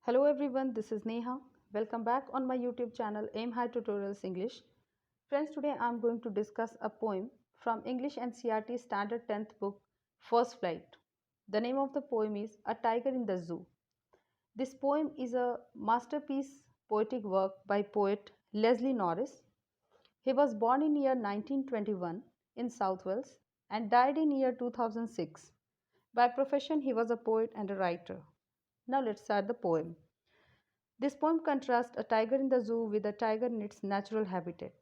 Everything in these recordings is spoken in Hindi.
Hello everyone, this is Neha. Welcome back on my YouTube channel Aim High Tutorials English. Friends, today I am going to discuss a poem from English NCERT Standard 10th book First Flight. The name of the poem is A Tiger in the Zoo. This poem is a masterpiece poetic work by poet Leslie Norris. He was born in year 1921 in South Wales and died in year 2006. By profession, he was a poet and a writer. Now let's start the poem. This poem contrasts a tiger in the zoo with a tiger in its natural habitat.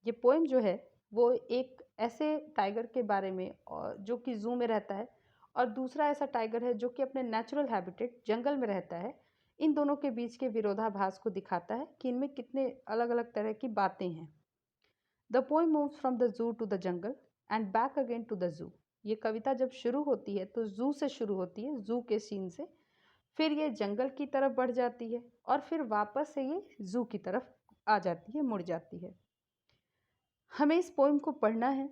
ये पोएम जो है वो एक ऐसे टाइगर के बारे में जो कि जू में रहता है और दूसरा ऐसा टाइगर है जो कि अपने नेचुरल हैबिटेट जंगल में रहता है। इन दोनों के बीच के विरोधाभास को दिखाता है कि इनमें कितने अलग अलग तरह की बातें हैं। The poem moves from the zoo to the jungle and back again to the zoo. ये कविता जब शुरू होती है तो जू से शुरू होती है, जू के सीन से, फिर ये जंगल की तरफ बढ़ जाती है और फिर वापस से ये जू की तरफ आ जाती है, मुड़ जाती है। हमें इस पोएम को पढ़ना है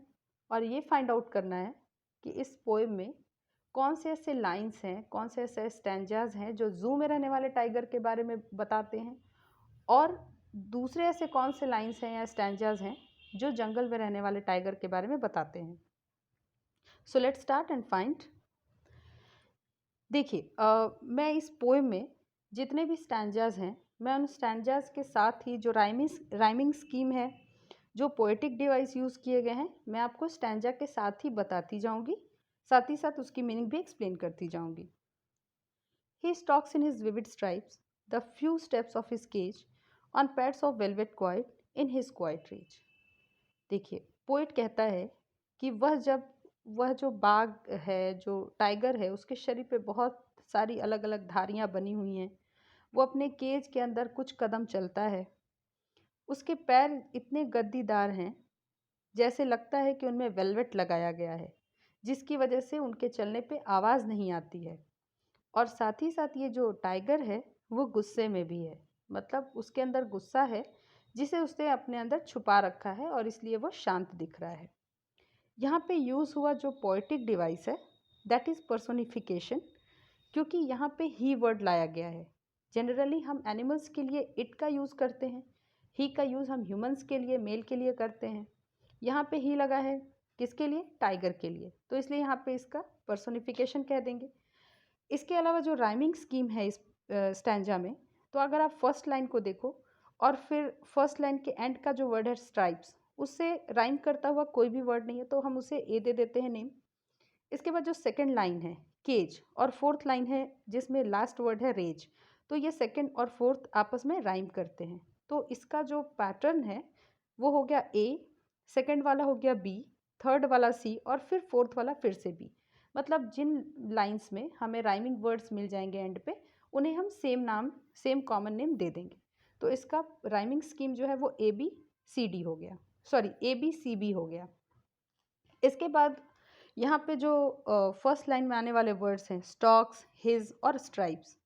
और ये फाइंड आउट करना है कि इस पोएम में कौन से ऐसे लाइंस हैं, कौन से ऐसे स्टैंजाज हैं जो जू में रहने वाले टाइगर के बारे में बताते हैं और दूसरे ऐसे कौन से लाइंस हैं या स्टैंजाज हैं जो जंगल में रहने वाले टाइगर के बारे में बताते हैं। So let's start and find. देखिए, मैं इस पोएम में जितने भी स्टैंजाज हैं, मैं उन स्टैंजाज के साथ ही जो राइमिंग स्कीम है, जो पोएटिक डिवाइस यूज़ किए गए हैं, मैं आपको स्टैंजा के साथ ही बताती जाऊंगी, साथ ही साथ उसकी मीनिंग भी एक्सप्लेन करती जाऊंगी। He stalks in his vivid stripes the few steps of his cage on pads of velvet quiet in his quiet reach. देखिए, पोएट कहता है कि वह जो बाघ है, जो टाइगर है, उसके शरीर पे बहुत सारी अलग अलग धारियां बनी हुई हैं। वो अपने केज के अंदर कुछ कदम चलता है। उसके पैर इतने गद्दीदार हैं जैसे लगता है कि उनमें वेलवेट लगाया गया है, जिसकी वजह से उनके चलने पे आवाज़ नहीं आती है। और साथ ही साथ ये जो टाइगर है वो गुस्से में भी है, मतलब उसके अंदर गुस्सा है जिसे उसने अपने अंदर छुपा रखा है और इसलिए वो शांत दिख रहा है। यहाँ पे यूज़ हुआ जो पोएटिक डिवाइस है दैट इज़ पर्सोनिफिकेशन, क्योंकि यहाँ पे ही वर्ड लाया गया है। जनरली हम एनिमल्स के लिए इट का यूज़ करते हैं, ही का यूज़ हम ह्यूमंस के लिए, मेल के लिए करते हैं। यहाँ पे ही लगा है किसके लिए? टाइगर के लिए, तो इसलिए यहाँ पे इसका पर्सोनिफिकेशन कह देंगे। इसके अलावा जो राइमिंग स्कीम है इस स्टैंजा में, तो अगर आप फर्स्ट लाइन को देखो और फिर फर्स्ट लाइन के एंड का जो वर्ड है स्ट्राइप्स, उससे राइम करता हुआ कोई भी वर्ड नहीं है तो हम उसे ए दे देते हैं नेम। इसके बाद जो सेकंड लाइन है केज और फोर्थ लाइन है जिसमें लास्ट वर्ड है रेज, तो ये सेकंड और फोर्थ आपस में राइम करते हैं। तो इसका जो पैटर्न है वो हो गया ए, सेकंड वाला हो गया बी, थर्ड वाला सी और फिर फोर्थ वाला फिर से बी। मतलब जिन लाइंस में हमें राइमिंग वर्ड्स मिल जाएंगे एंड पे, उन्हें हम सेम नाम, सेम कॉमन नेम दे देंगे। तो इसका राइमिंग स्कीम जो है वो ए बी सी डी हो गया, sorry A B C B हो गया। इसके बाद यहाँ पे जो फर्स्ट लाइन में आने वाले वर्ड्स हैं स्टॉक्स, हिज और स्ट्राइप्स,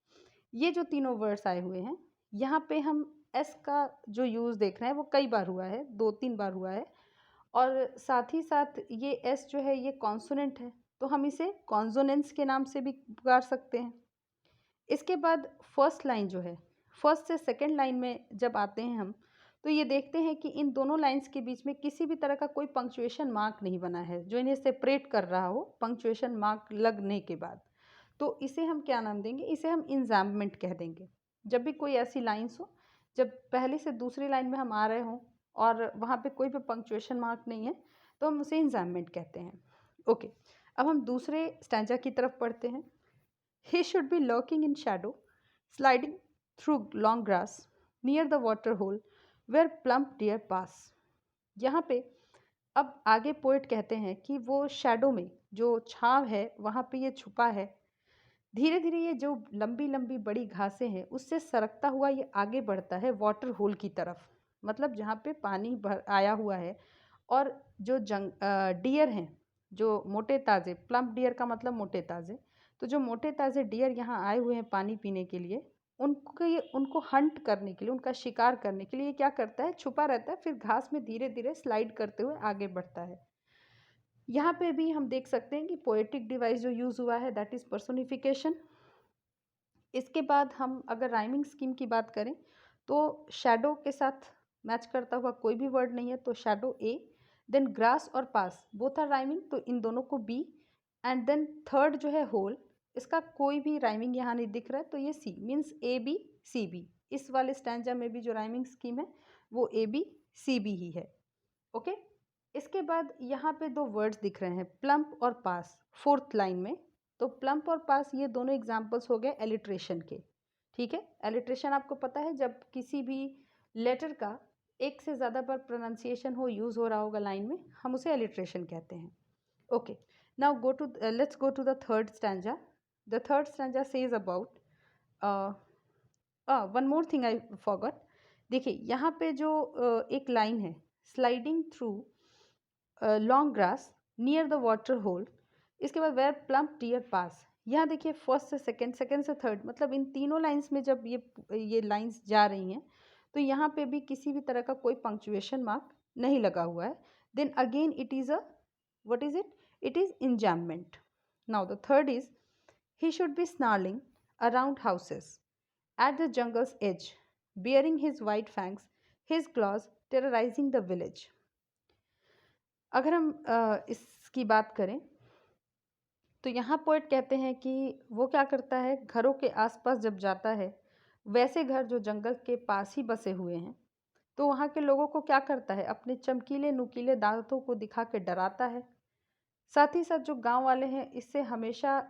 ये जो तीनों वर्ड्स आए हुए हैं, यहाँ पे हम एस का जो यूज़ देख रहे हैं वो कई बार हुआ है, 2-3 बार हुआ है। और साथ ही साथ ये एस जो है ये कॉन्सोनेंट है, तो हम इसे कॉन्सोनेंट्स के नाम से भी पुकार सकते हैं। इसके बाद फर्स्ट लाइन जो है, फर्स्ट से सेकंड लाइन में जब आते हैं हम, तो ये देखते हैं कि इन दोनों लाइंस के बीच में किसी भी तरह का कोई पंक्चुएशन मार्क नहीं बना है जो इन्हें सेपरेट कर रहा हो पंक्चुएशन मार्क लगने के बाद। तो इसे हम क्या नाम देंगे? इसे हम इंजैम्बमेंट कह देंगे। जब भी कोई ऐसी लाइन्स हो, जब पहले से दूसरी लाइन में हम आ रहे हों और वहाँ पे कोई भी पंक्चुएशन मार्क नहीं है, तो हम उसे इंजैम्बमेंट कहते हैं। ओके, अब हम दूसरे स्टैंजा की तरफ पढ़ते हैं। He should be lurking in shadow, sliding through long grass near the water hole where plump deer pass. यहाँ पे अब आगे पोएट कहते हैं कि वो शैडो में, जो छाँव है, वहाँ पे ये छुपा है। धीरे धीरे ये जो लंबी लंबी बड़ी घासें हैं उससे सरकता हुआ ये आगे बढ़ता है वाटर होल की तरफ, मतलब जहाँ पे पानी भर आया हुआ है। और जो डियर हैं, जो मोटे ताज़े, प्लम्प डियर का मतलब मोटे ताज़े, तो जो मोटे ताज़े डियर यहाँ आए हुए हैं पानी पीने के लिए, उनको हंट करने के लिए, उनका शिकार करने के लिए ये क्या करता है? छुपा रहता है, फिर घास में धीरे धीरे स्लाइड करते हुए आगे बढ़ता है। यहाँ पे भी हम देख सकते हैं कि पोएटिक डिवाइस जो यूज़ हुआ है दैट इज़ पर्सोनिफिकेशन। इसके बाद हम अगर राइमिंग स्कीम की बात करें तो शैडो के साथ मैच करता हुआ कोई भी वर्ड नहीं है, तो शैडो ए, देन ग्रास और पास बोथ आर राइमिंग, तो इन दोनों को बी, एंड देन थर्ड जो है होल, इसका कोई भी राइमिंग यहाँ नहीं दिख रहा है, तो ये C means A B C B. इस वाले स्टैंजा में भी जो राइमिंग स्कीम है वो ए बी सी बी ही है। ओके, इसके बाद यहाँ पे दो वर्ड्स दिख रहे हैं, प्लम्प और पास, फोर्थ लाइन में। तो प्लम्प और पास ये दोनों एग्जाम्पल्स हो गए एलिट्रेशन के। ठीक है, एलिट्रेशन आपको पता है, जब किसी भी लेटर का एक से ज़्यादा बार प्रोनाउंसिएशन हो, यूज़ हो रहा होगा लाइन में, हम उसे एलिट्रेशन कहते हैं। Okay, now let's go to the third stanza. The third stanza says about one more thing I forgot. देखिए यहाँ पे जो एक लाइन है, sliding through long grass near the water hole, इसके बाद वेयर प्लम्प डियर पास। यहाँ देखिए फर्स्ट से सेकंड, सेकंड से थर्ड, मतलब इन तीनों लाइंस में जब ये लाइंस जा रही हैं तो यहाँ पे भी किसी भी तरह का कोई पंक्चुएशन मार्क नहीं लगा हुआ है। Then again it is a, what is it, it is enjambment. Now the third is, he should be snarling around houses at the jungle's edge, bearing his white fangs, his claws terrorizing the village. अगर हम इसकी बात करें तो यहाँ पोएट कहते हैं कि वो क्या करता है, घरों के आसपास जब जाता है, वैसे घर जो जंगल के पास ही बसे हुए हैं, तो वहाँ के लोगों को क्या करता है, अपने चमकीले नुकीले दांतों को दिखा के डराता है। साथ ही साथ जो गांव वाले हैं, इससे हमेशा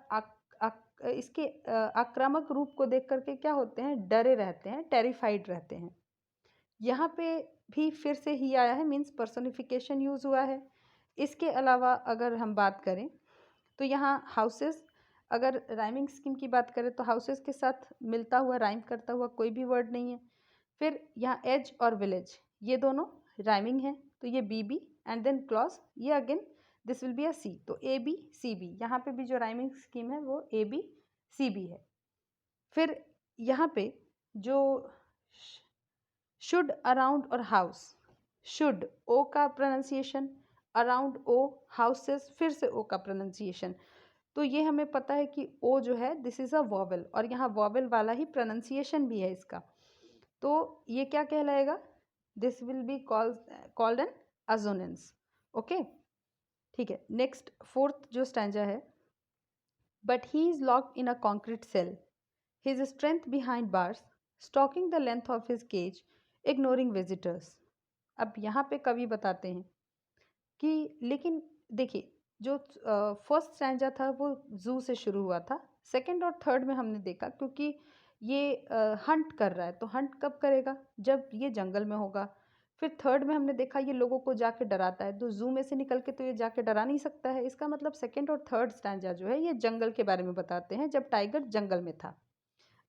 इसके आक्रामक रूप को देख करके क्या होते हैं, डरे रहते हैं, टेरिफाइड रहते हैं। यहाँ पे भी फिर से ही आया है, मीन्स पर्सोनिफिकेशन यूज़ हुआ है। इसके अलावा अगर हम बात करें तो यहाँ हाउसेस, अगर राइमिंग स्कीम की बात करें तो हाउसेस के साथ मिलता हुआ, राइम करता हुआ कोई भी वर्ड नहीं है। फिर यहाँ एज और विलेज ये दोनों राइमिंग है, तो ये b b, and then clause, ये again this will be a c, तो ए बी सी बी, यहाँ पे भी जो राइमिंग स्कीम है वो ए बी सी बी है। फिर यहाँ पे जो शुड, अराउंड और हाउस, शुड ओ का प्रोनाउंसिएशन, अराउंड ओ, हाउसेस फिर से ओ का प्रोनाउंसिएशन। तो ये हमें पता है कि ओ जो है दिस इज़ अ वॉवेल, और यहाँ वॉवेल वाला ही प्रोनाउंसिएशन भी है इसका, तो ये क्या कहलाएगा, this will be called an assonance. Okay, ठीक है। नेक्स्ट फोर्थ जो स्टैंजा है, but he is locked in a concrete cell, his strength behind bars, stalking the length of his cage, ignoring visitors. अब यहाँ पे कवि बताते हैं कि, लेकिन देखिए जो फर्स्ट स्टैंजा था वो जू से शुरू हुआ था, सेकंड और थर्ड में हमने देखा क्योंकि ये हंट कर रहा है, तो हंट कब करेगा, जब ये जंगल में होगा। फिर थर्ड में हमने देखा ये लोगों को जाके डराता है, तो जू में से निकल के तो ये जाके डरा नहीं सकता है। इसका मतलब सेकंड और थर्ड स्टैंजा जो है ये जंगल के बारे में बताते हैं, जब टाइगर जंगल में था।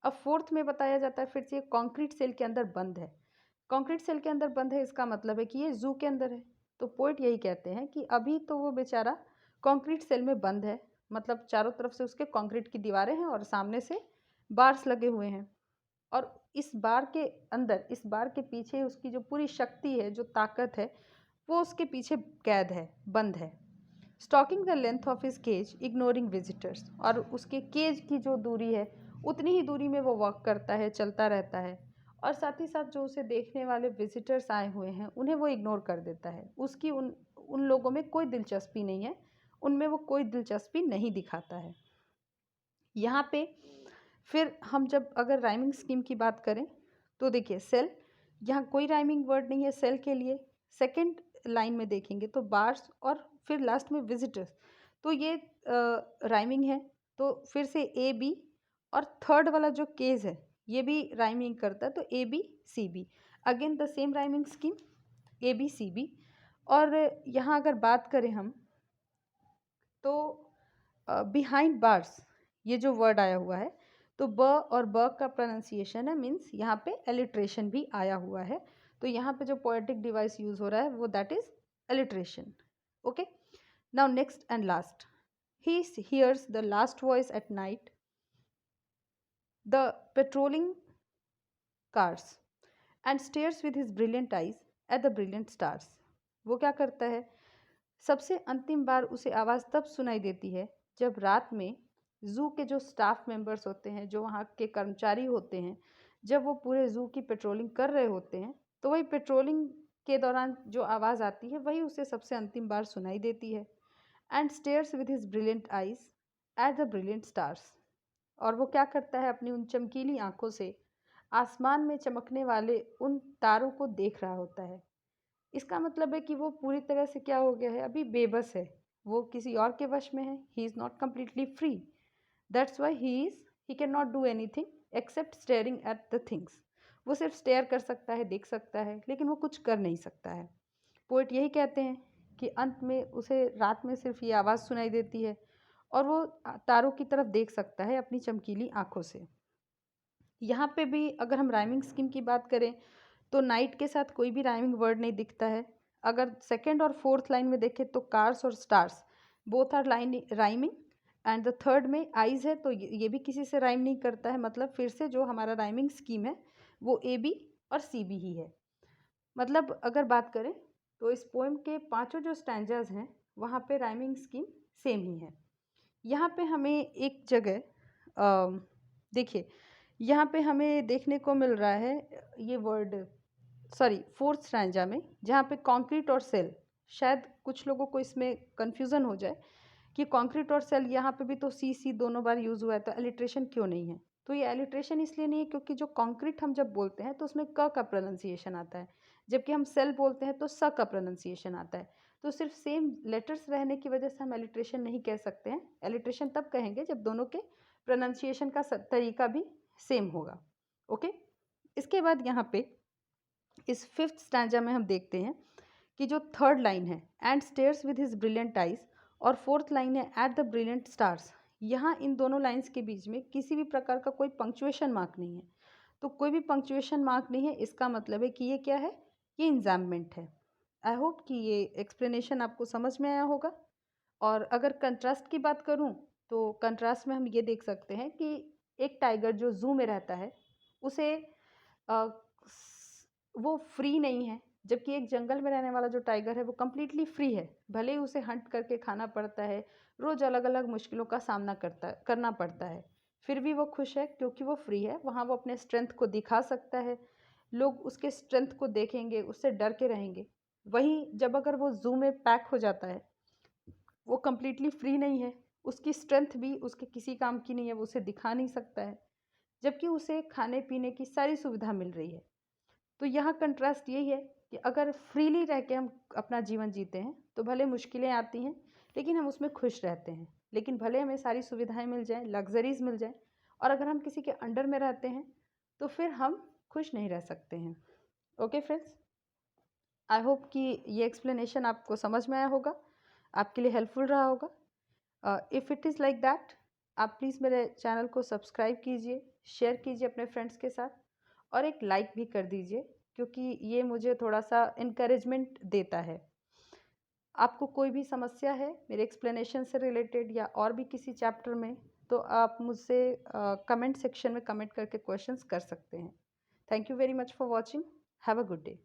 अब फोर्थ में बताया जाता है फिर से कॉन्क्रीट सेल के अंदर बंद है। कॉन्क्रीट सेल के अंदर बंद है, इसका मतलब है कि ये जू के अंदर है। तो पोइट यही कहते हैं कि अभी तो वो बेचारा कॉन्क्रीट सेल में बंद है, मतलब चारों तरफ से उसके कॉन्क्रीट की दीवारें हैं और सामने से बार्स लगे हुए हैं, और इस बार के अंदर, इस बार के पीछे उसकी जो पूरी शक्ति है, जो ताकत है, वो उसके पीछे कैद है, बंद है। Stalking the length of his cage, ignoring visitors, और उसके केज की जो दूरी है उतनी ही दूरी में वो वॉक करता है, चलता रहता है, और साथ ही साथ जो उसे देखने वाले विजिटर्स आए हुए हैं उन्हें वो इग्नोर कर देता है। उसकी उन लोगों में कोई दिलचस्पी नहीं है, उनमें वो कोई दिलचस्पी नहीं दिखाता है। यहाँ पे फिर हम जब अगर राइमिंग स्कीम की बात करें तो देखिए सेल, यहाँ कोई राइमिंग वर्ड नहीं है सेल के लिए। सेकंड लाइन में देखेंगे तो बार्स, और फिर लास्ट में विजिटर्स, तो ये राइमिंग है, तो फिर से ए बी, और थर्ड वाला जो केस है ये भी राइमिंग करता है, तो ए B C B, again the same rhyming scheme, A B C B. और यहाँ अगर बात करें हम तो बिहाइंड बार्स ये जो वर्ड आया हुआ है, तो ब और ब का प्रोनाउंसिएशन है, मीन्स यहाँ पे एलिट्रेशन भी आया हुआ है। तो यहाँ पे जो पोएटिक डिवाइस यूज हो रहा है वो that is alliteration. Okay, now next and last, he hears the last voice at night, the patrolling cars, and stairs with his brilliant eyes at the brilliant stars. वो क्या करता है, सबसे अंतिम बार उसे आवाज़ तब सुनाई देती है जब रात में ज़ू के जो स्टाफ मेंबर्स होते हैं, जो वहाँ के कर्मचारी होते हैं, जब वो पूरे ज़ू की पेट्रोलिंग कर रहे होते हैं, तो वही पेट्रोलिंग के दौरान जो आवाज़ आती है वही उसे सबसे अंतिम बार सुनाई देती है। And stairs with his brilliant eyes at the brilliant stars. और वो क्या करता है, अपनी उन चमकीली आंखों से आसमान में चमकने वाले उन तारों को देख रहा होता है। इसका मतलब है कि वो पूरी तरह से क्या हो गया है, अभी बेबस है, वो किसी और के वश में है। He is not completely free. That's why he can not do anything accept staring at the things. वो सिर्फ स्टेयर कर सकता है, देख सकता है, लेकिन वो कुछ कर नहीं सकता है। पोइट यही कहते हैं कि अंत में उसे रात में सिर्फ ये आवाज़ सुनाई देती है और वो तारों की तरफ देख सकता है अपनी चमकीली आंखों से। यहाँ पे भी अगर हम राइमिंग स्कीम की बात करें तो नाइट के साथ कोई भी राइमिंग वर्ड नहीं दिखता है। अगर सेकंड और फोर्थ लाइन में देखें तो कार्स और stars both are line rhyming. And the third में आइज़ है, तो ये भी किसी से राइम नहीं करता है। मतलब फिर से जो हमारा राइमिंग स्कीम है वो ए बी और सी बी ही है। मतलब अगर बात करें तो इस पोएम के पांचों जो स्टैंजाज हैं वहाँ पे राइमिंग स्कीम सेम ही है। यहाँ पे हमें एक जगह देखिए, यहाँ पे हमें देखने को मिल रहा है ये वर्ड, सॉरी फोर्थ स्टैंजा में, जहाँ पे कंक्रीट और सेल, शायद कुछ लोगों को इसमें कन्फ्यूज़न हो जाए कि कंक्रीट और सेल, यहाँ पे भी तो सी दोनों बार यूज़ हुआ है, तो एलिट्रेशन क्यों नहीं है। तो ये एलिट्रेशन इसलिए नहीं है क्योंकि जो कंक्रीट हम जब बोलते हैं तो उसमें क का प्रोनाउंसिएशन आता है, जबकि हम सेल बोलते हैं तो स का प्रोनाउंसिएशन आता है। तो सिर्फ सेम लेटर्स रहने की वजह से हम एलिट्रेशन नहीं कह सकते हैं। एलिट्रेशन तब कहेंगे जब दोनों के प्रोनाउंसिएशन का तरीका भी सेम होगा। ओके, इसके बाद यहाँ पे इस फिफ्थ स्टैंजा में हम देखते हैं कि जो थर्ड लाइन है and stairs with his brilliant eyes, और फोर्थ लाइन है एट द ब्रिलियंट स्टार्स, यहाँ इन दोनों लाइंस के बीच में किसी भी प्रकार का कोई पंक्चुएशन मार्क नहीं है। तो कोई भी पंक्चुएशन मार्क नहीं है, इसका मतलब है कि ये क्या है, ये इंजाममेंट है। आई होप कि ये एक्सप्लेनेशन आपको समझ में आया होगा। और अगर कंट्रास्ट की बात करूं तो कंट्रास्ट में हम ये देख सकते हैं कि एक टाइगर जो जू में रहता है उसे वो फ्री नहीं है, जबकि एक जंगल में रहने वाला जो टाइगर है वो कम्प्लीटली फ्री है। भले ही उसे हंट करके खाना पड़ता है, रोज़ अलग अलग मुश्किलों का सामना करना पड़ता है, फिर भी वो खुश है क्योंकि वो फ्री है। वहाँ वो अपने स्ट्रेंथ को दिखा सकता है, लोग उसके स्ट्रेंथ को देखेंगे, उससे डर के रहेंगे। वहीं जब अगर वो जू में पैक हो जाता है, वो कम्प्लीटली फ्री नहीं है, उसकी स्ट्रेंथ भी उसके किसी काम की नहीं है, वो उसे दिखा नहीं सकता है, जबकि उसे खाने पीने की सारी सुविधा मिल रही है। तो यहाँ कंट्रास्ट यही है कि अगर फ्रीली रह के हम अपना जीवन जीते हैं तो भले मुश्किलें आती हैं लेकिन हम उसमें खुश रहते हैं। लेकिन भले हमें सारी सुविधाएं मिल जाएं, लग्जरीज मिल जाएं, और अगर हम किसी के अंडर में रहते हैं तो फिर हम खुश नहीं रह सकते हैं। ओके फ्रेंड्स, आई होप कि ये एक्सप्लेनेशन आपको समझ में आया होगा, आपके लिए हेल्पफुल रहा होगा। If it is like that, आप प्लीज़ मेरे चैनल को सब्सक्राइब कीजिए, शेयर कीजिए अपने फ्रेंड्स के साथ, और एक लाइक भी कर दीजिए क्योंकि ये मुझे थोड़ा सा इनकरेजमेंट देता है। आपको कोई भी समस्या है मेरे एक्सप्लेनेशन से रिलेटेड या और भी किसी चैप्टर में, तो आप मुझसे कमेंट सेक्शन में कमेंट करके क्वेश्चंस कर सकते हैं। Thank you very much for watching. Have a good day.